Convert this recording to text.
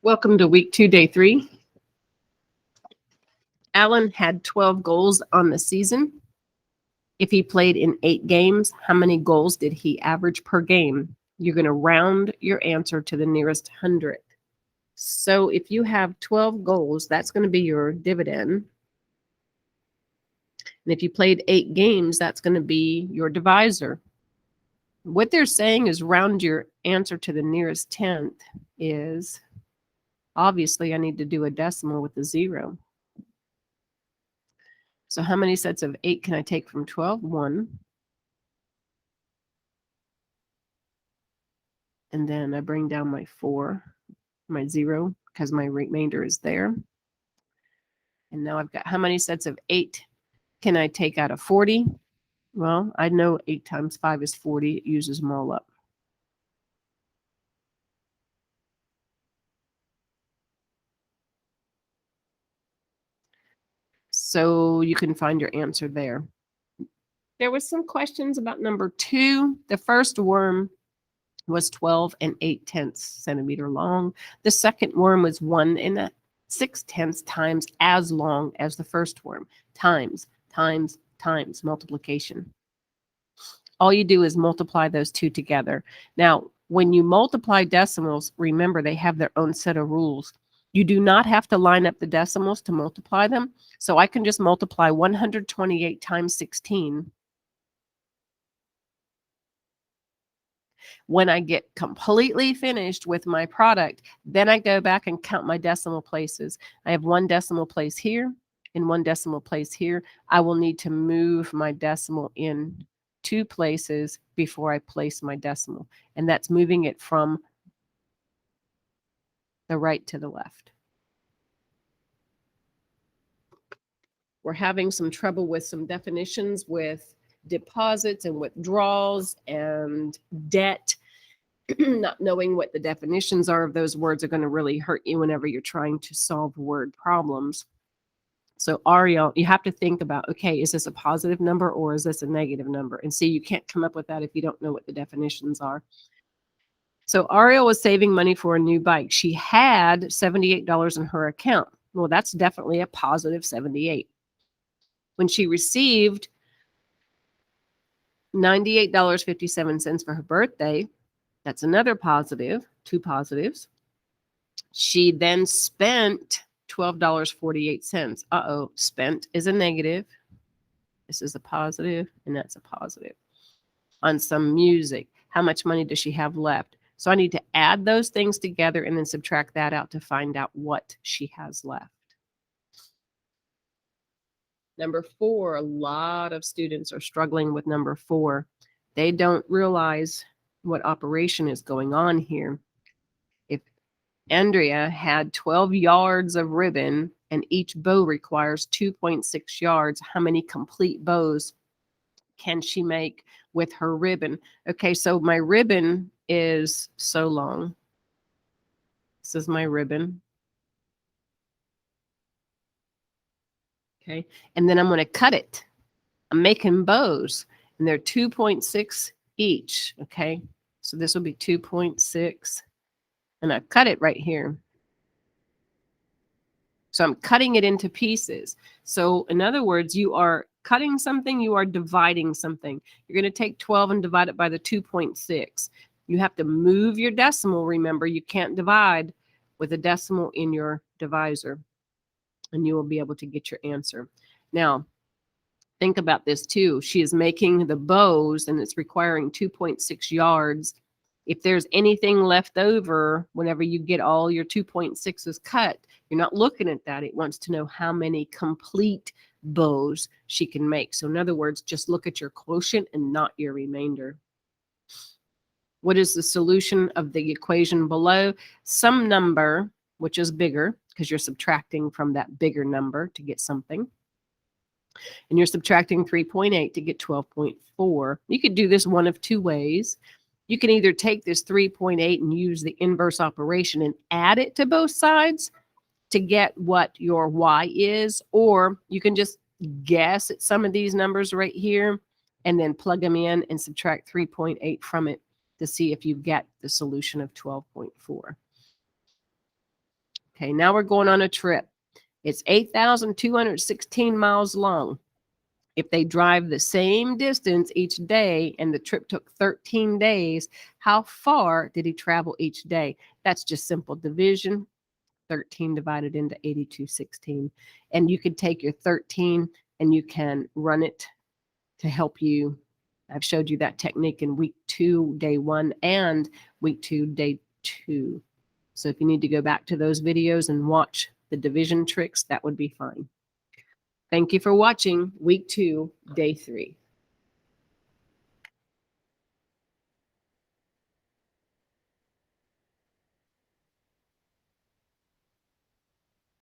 Welcome to week 2, day 3. Allen had 12 goals on the season. If he played in 8 games, how many goals did he average per game? You're going to round your answer to the nearest hundredth. So if you have 12 goals, that's going to be your dividend. And if you played 8 games, that's going to be your divisor. What they're saying is round your answer to the nearest tenth is, obviously, I need to do a decimal with a 0. So how many sets of 8 can I take from 12? 1. And then I bring down my 4, my 0, because my remainder is there. And now I've got how many sets of 8 can I take out of 40? Well, I know 8 times 5 is 40. It uses them all up. So you can find your answer there. There was some questions about number 2. The first worm was 12 8/10 centimeter long. The second worm was 1 6/10 times as long as the first worm. Times, multiplication. All you do is multiply those two together. Now, when you multiply decimals, remember they have their own set of rules. You do not have to line up the decimals to multiply them. So I can just multiply 128 times 16. When I get completely finished with my product, then I go back and count my decimal places. I have 1 decimal place here and 1 decimal place here. I will need to move my decimal in 2 places before I place my decimal. And that's moving it from the right to the left. We're having some trouble with some definitions with deposits and withdrawals and debt. Not knowing what the definitions are of those words are going to really hurt you whenever you're trying to solve word problems. So Ariel, you have to think about, okay, is this a positive number or is this a negative number? And see, you can't come up with that if you don't know what the definitions are. So Ariel was saving money for a new bike. She had $78 in her account. Well, that's definitely a positive 78. When she received $98.57 for her birthday, that's another positive, 2 positives. She then spent $12.48. Uh-oh, spent is a negative. This is a positive, and that's a positive. On some music, how much money does she have left? So I need to add those things together and then subtract that out to find out what she has left. Number 4, a lot of students are struggling with number 4. They don't realize what operation is going on here. If Andrea had 12 yards of ribbon and each bow requires 2.6 yards, how many complete bows can she make with her ribbon? Okay, so my ribbon is so long. This is my ribbon. Okay, and then I'm going to cut it. I'm making bows, and they're 2.6 each. Okay, so this will be 2.6, and I cut it right here. So I'm cutting it into pieces. So in other words, you are cutting something, you are dividing something. You're going to take 12 and divide it by the 2.6. You have to move your decimal. Remember, you can't divide with a decimal in your divisor, and you will be able to get your answer. Now, think about this too. She is making the bows, and it's requiring 2.6 yards. If there's anything left over, whenever you get all your 2.6s cut, you're not looking at that. It wants to know how many complete bows she can make. So in other words, just look at your quotient and not your remainder. What is the solution of the equation below? Some number, which is bigger, because you're subtracting from that bigger number to get something. And you're subtracting 3.8 to get 12.4. You could do this one of 2 ways. You can either take this 3.8 and use the inverse operation and add it to both sides to get what your y is, or you can just guess at some of these numbers right here and then plug them in and subtract 3.8 from it to see if you get the solution of 12.4. Okay, now we're going on a trip. It's 8,216 miles long. If they drive the same distance each day and the trip took 13 days, how far did he travel each day? That's just simple division. 13 divided into 8216. And you could take your 13 and you can run it to help you. I've showed you that technique in week 2, day 1, and week 2, day 2. So if you need to go back to those videos and watch the division tricks, that would be fine. Thank you for watching week 2, day 3.